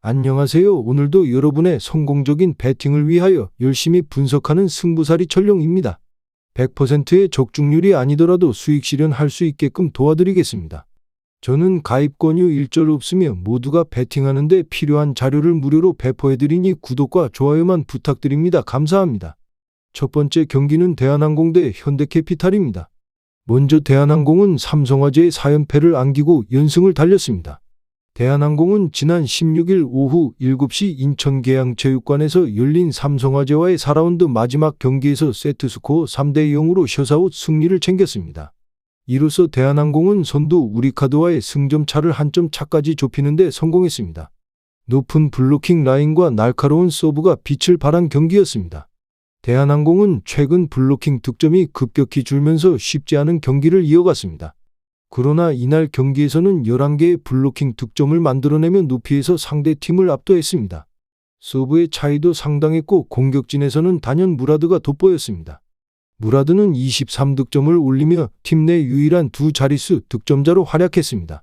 안녕하세요. 오늘도 여러분의 성공적인 배팅을 위하여 열심히 분석하는 승부사리 철룡입니다. 100%의 적중률이 아니더라도 수익 실현할 수 있게끔 도와드리겠습니다. 저는 가입 권유 일절 없으며 모두가 배팅하는 데 필요한 자료를 무료로 배포해드리니 구독과 좋아요만 부탁드립니다. 감사합니다. 첫 번째 경기는 대한항공 대 현대캐피탈입니다. 먼저 대한항공은 삼성화재의 4연패를 안기고 연승을 달렸습니다. 대한항공은 지난 16일 오후 7시 인천계양체육관에서 열린 삼성화재와의 4라운드 마지막 경기에서 세트스코어 3대 0으로 셔사웃 승리를 챙겼습니다. 이로써 대한항공은 선두 우리카드와의 승점 차를 한 점 차까지 좁히는 데 성공했습니다. 높은 블로킹 라인과 날카로운 서브가 빛을 발한 경기였습니다. 대한항공은 최근 블로킹 득점이 급격히 줄면서 쉽지 않은 경기를 이어갔습니다. 그러나 이날 경기에서는 11개의 블로킹 득점을 만들어내며 높이에서 상대팀을 압도했습니다. 서브의 차이도 상당했고 공격진에서는 단연 무라드가 돋보였습니다. 무라드는 23득점을 올리며 팀 내 유일한 두 자릿수 득점자로 활약했습니다.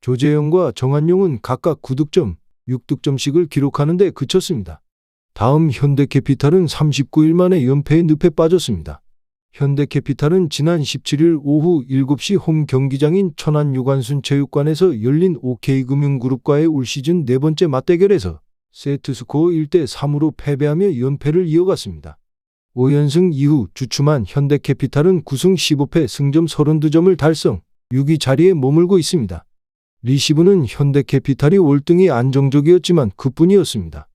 조재영과 정한용은 각각 9득점, 6득점씩을 기록하는 데 그쳤습니다. 다음 현대캐피탈은 39일 만에 연패의 늪에 빠졌습니다. 현대캐피탈은 지난 17일 오후 7시 홈 경기장인 천안 유관순 체육관에서 열린 OK금융그룹과의 올 시즌 네 번째 맞대결에서 세트스코어 1대 3으로 패배하며 연패를 이어갔습니다. 5연승 이후 주춤한 현대캐피탈은 9승 15패 승점 32점을 달성, 6위 자리에 머물고 있습니다. 리시브는 현대캐피탈이 월등히 안정적이었지만 그뿐이었습니다.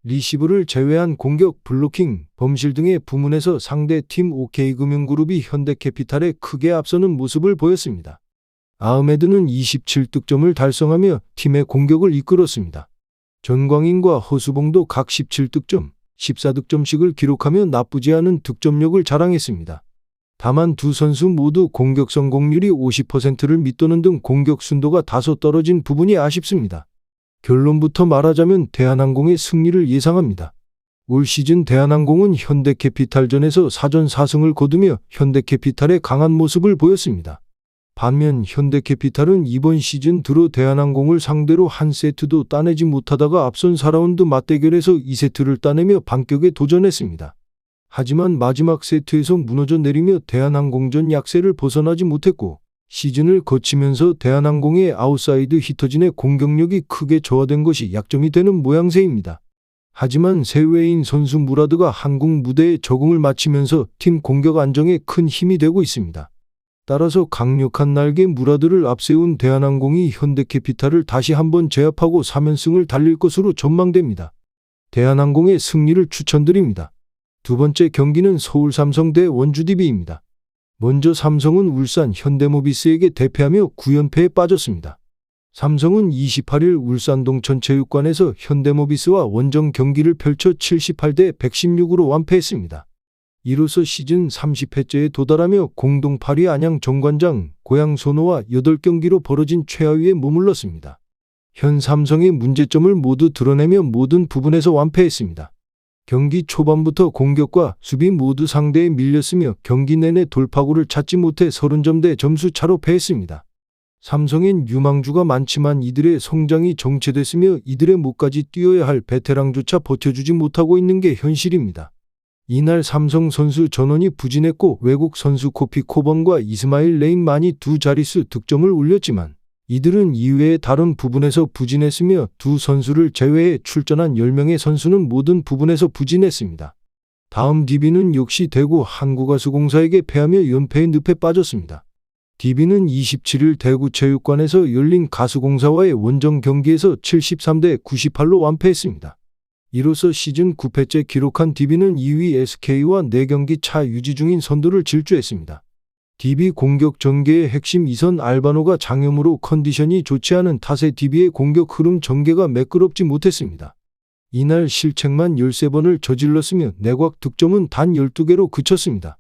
리시브를 제외한 공격, 블로킹, 범실 등의 부문에서 상대팀 OK금융그룹이 현대캐피탈에 크게 앞서는 모습을 보였습니다. 아흐메드는 27득점을 달성하며 팀의 공격을 이끌었습니다. 전광인과 허수봉도 각 17득점, 14득점씩을 기록하며 나쁘지 않은 득점력을 자랑했습니다. 다만 두 선수 모두 공격 성공률이 50%를 밑도는 등 공격 순도가 다소 떨어진 부분이 아쉽습니다. 결론부터 말하자면 대한항공의 승리를 예상합니다. 올 시즌 대한항공은 현대캐피탈전에서 4전 4승을 거두며 현대캐피탈의 강한 모습을 보였습니다. 반면 현대캐피탈은 이번 시즌 들어 대한항공을 상대로 한 세트도 따내지 못하다가 앞선 4라운드 맞대결에서 2세트를 따내며 반격에 도전했습니다. 하지만 마지막 세트에서 무너져 내리며 대한항공전 약세를 벗어나지 못했고 시즌을 거치면서 대한항공의 아웃사이드 히터진의 공격력이 크게 저하된 것이 약점이 되는 모양새입니다. 하지만 새 외인 선수 무라드가 한국 무대에 적응을 마치면서 팀 공격 안정에 큰 힘이 되고 있습니다. 따라서 강력한 날개 무라드를 앞세운 대한항공이 현대캐피탈을 다시 한번 제압하고 3연승을 달릴 것으로 전망됩니다. 대한항공의 승리를 추천드립니다. 두 번째 경기는 서울삼성 대 원주DB입니다. 먼저 삼성은 울산 현대모비스에게 대패하며 9연패에 빠졌습니다. 삼성은 28일 울산 동천체육관에서 현대모비스와 원정 경기를 펼쳐 78대 116으로 완패했습니다. 이로써 시즌 30회째에 도달하며 공동 8위 안양 정관장 고양 선호와 8경기로 벌어진 최하위에 머물렀습니다. 현 삼성의 문제점을 모두 드러내며 모든 부분에서 완패했습니다. 경기 초반부터 공격과 수비 모두 상대에 밀렸으며 경기 내내 돌파구를 찾지 못해 30점대 점수 차로 패했습니다. 삼성엔 유망주가 많지만 이들의 성장이 정체됐으며 이들의 목까지 뛰어야 할 베테랑조차 버텨주지 못하고 있는 게 현실입니다. 이날 삼성 선수 전원이 부진했고 외국 선수 코피 코번과 이스마일 레인만이 두 자릿수 득점을 올렸지만 이들은 이외의 다른 부분에서 부진했으며 두 선수를 제외해 출전한 10명의 선수는 모든 부분에서 부진했습니다. 다음 DB는 역시 대구 한국가스공사에게 패하며 연패의 늪에 빠졌습니다. DB는 27일 대구체육관에서 열린 가스공사와의 원정 경기에서 73대 98로 완패했습니다. 이로써 시즌 9패째 기록한 DB는 2위 SK와 4경기 차 유지 중인 선두를 질주했습니다. DB 공격 전개의 핵심 이선 알바노가 장염으로 컨디션이 좋지 않은 탓에 DB의 공격 흐름 전개가 매끄럽지 못했습니다. 이날 실책만 13번을 저질렀으며 내곽 득점은 단 12개로 그쳤습니다.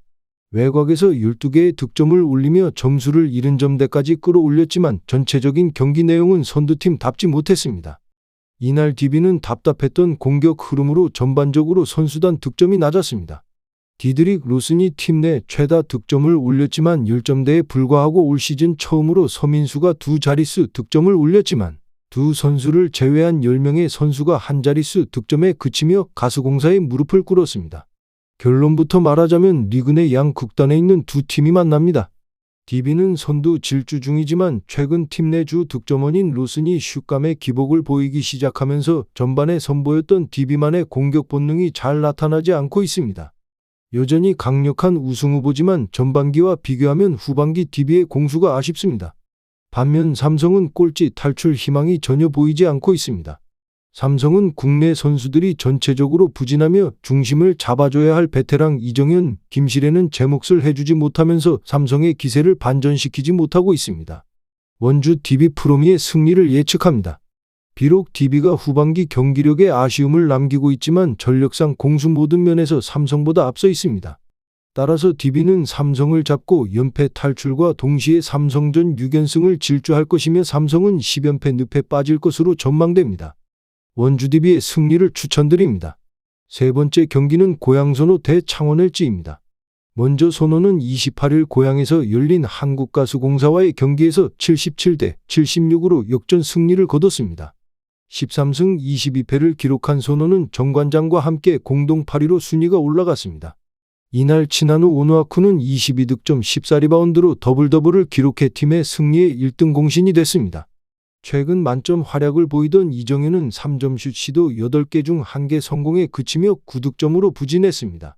외곽에서 12개의 득점을 올리며 점수를 70점대까지 끌어올렸지만 전체적인 경기 내용은 선두팀답지 못했습니다. 이날 DB는 답답했던 공격 흐름으로 전반적으로 선수단 득점이 낮았습니다. 디드릭 로슨이 팀 내 최다 득점을 올렸지만 10점대에 불과하고 올 시즌 처음으로 서민수가 두 자릿수 득점을 올렸지만 두 선수를 제외한 10명의 선수가 한 자릿수 득점에 그치며 가수공사에 무릎을 꿇었습니다. 결론부터 말하자면 리그 내 양 극단에 있는 두 팀이 만납니다. DB는 선두 질주 중이지만 최근 팀 내 주 득점원인 로슨이 슛감의 기복을 보이기 시작하면서 전반에 선보였던 DB만의 공격 본능이 잘 나타나지 않고 있습니다. 여전히 강력한 우승 후보지만 전반기와 비교하면 후반기 DB의 공수가 아쉽습니다. 반면 삼성은 꼴찌 탈출 희망이 전혀 보이지 않고 있습니다. 삼성은 국내 선수들이 전체적으로 부진하며 중심을 잡아줘야 할 베테랑 이정현, 김시래는 제 몫을 해주지 못하면서 삼성의 기세를 반전시키지 못하고 있습니다. 원주 DB 프로미의 승리를 예측합니다. 비록 DB가 후반기 경기력에 아쉬움을 남기고 있지만 전력상 공수 모든 면에서 삼성보다 앞서 있습니다. 따라서 DB는 삼성을 잡고 연패 탈출과 동시에 삼성전 6연승을 질주할 것이며 삼성은 10연패 늪에 빠질 것으로 전망됩니다. 원주 DB의 승리를 추천드립니다. 세 번째 경기는 고양선호 대 창원 LG입니다. 먼저 선호는 28일 고양에서 열린 한국가스공사와의 경기에서 77대 76으로 역전 승리를 거뒀습니다. 13승 22패를 기록한 선호는 정관장과 함께 공동 8위로 순위가 올라갔습니다. 이날 친한우 오누아쿠는 22득점 14리바운드로 더블더블을 기록해 팀의 승리의 1등 공신이 됐습니다. 최근 만점 활약을 보이던 이정현은 3점슛 시도 8개 중 1개 성공에 그치며 9득점으로 부진했습니다.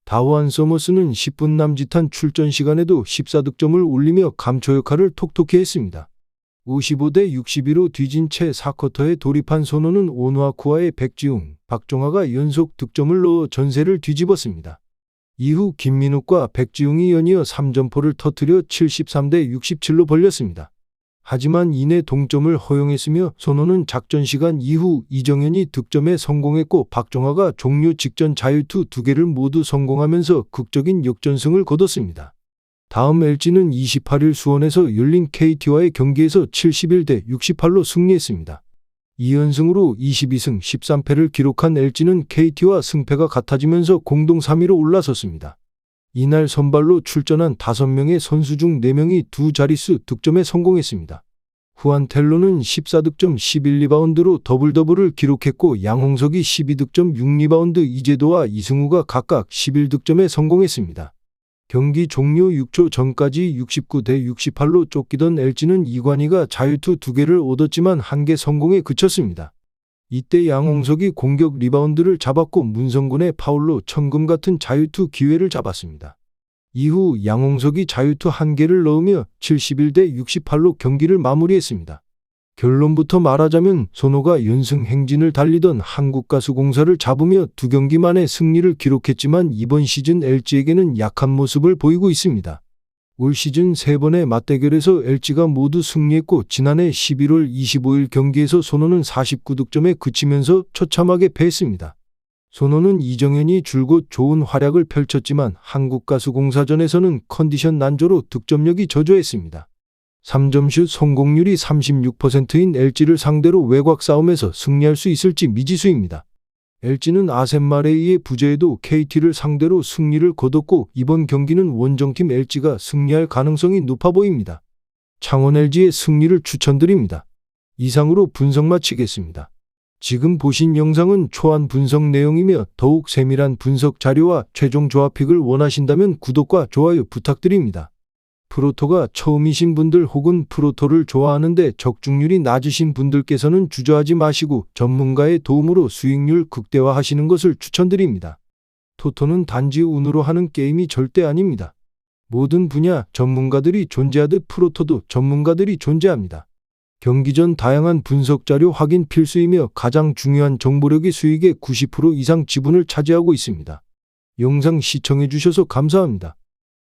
다우안 서머스는 10분 남짓한 출전 시간에도 14득점을 올리며 감초 역할을 톡톡히 했습니다. 55대 61로 뒤진 채 4쿼터에 돌입한 선호는 오누아쿠와의 백지웅, 박종하가 연속 득점을 넣어 전세를 뒤집었습니다. 이후 김민욱과 백지웅이 연이어 3점포를 터뜨려 73대 67로 벌렸습니다. 하지만 이내 동점을 허용했으며 선호는 작전 시간 이후 이정현이 득점에 성공했고 박종하가 종료 직전 자유투 2개를 모두 성공하면서 극적인 역전승을 거뒀습니다. 다음 LG는 28일 수원에서 열린 KT와의 경기에서 71대 68로 승리했습니다. 2연승으로 22승 13패를 기록한 LG는 KT와 승패가 같아지면서 공동 3위로 올라섰습니다. 이날 선발로 출전한 5명의 선수 중 4명이 두 자릿수 득점에 성공했습니다. 후안 텔로는 14득점 11리바운드로 더블더블을 기록했고 양홍석이 12득점 6리바운드 이재도와 이승우가 각각 11득점에 성공했습니다. 경기 종료 6초 전까지 69대 68로 쫓기던 LG는 이관희가 자유투 2개를 얻었지만 1개 성공에 그쳤습니다. 이때 양홍석이 공격 리바운드를 잡았고 문성군의 파울로 천금 같은 자유투 기회를 잡았습니다. 이후 양홍석이 자유투 1개를 넣으며 71대 68로 경기를 마무리했습니다. 결론부터 말하자면 선호가 연승 행진을 달리던 한국가스공사를 잡으며 2경기 만에 승리를 기록했지만 이번 시즌 LG에게는 약한 모습을 보이고 있습니다. 올 시즌 3번의 맞대결에서 LG가 모두 승리했고 지난해 11월 25일 경기에서 선호는 49득점에 그치면서 처참하게 패했습니다. 선호는 이정현이 줄곧 좋은 활약을 펼쳤지만 한국가스공사전에서는 컨디션 난조로 득점력이 저조했습니다. 3점슛 성공률이 36%인 LG를 상대로 외곽 싸움에서 승리할 수 있을지 미지수입니다. LG는 아셈마레이의 부재에도 KT를 상대로 승리를 거뒀고 이번 경기는 원정팀 LG가 승리할 가능성이 높아 보입니다. 창원 LG의 승리를 추천드립니다. 이상으로 분석 마치겠습니다. 지금 보신 영상은 초안 분석 내용이며 더욱 세밀한 분석 자료와 최종 조합픽을 원하신다면 구독과 좋아요 부탁드립니다. 프로토가 처음이신 분들 혹은 프로토를 좋아하는데 적중률이 낮으신 분들께서는 주저하지 마시고 전문가의 도움으로 수익률 극대화하시는 것을 추천드립니다. 토토는 단지 운으로 하는 게임이 절대 아닙니다. 모든 분야 전문가들이 존재하듯 프로토도 전문가들이 존재합니다. 경기 전 다양한 분석 자료 확인 필수이며 가장 중요한 정보력이 수익의 90% 이상 지분을 차지하고 있습니다. 영상 시청해 주셔서 감사합니다.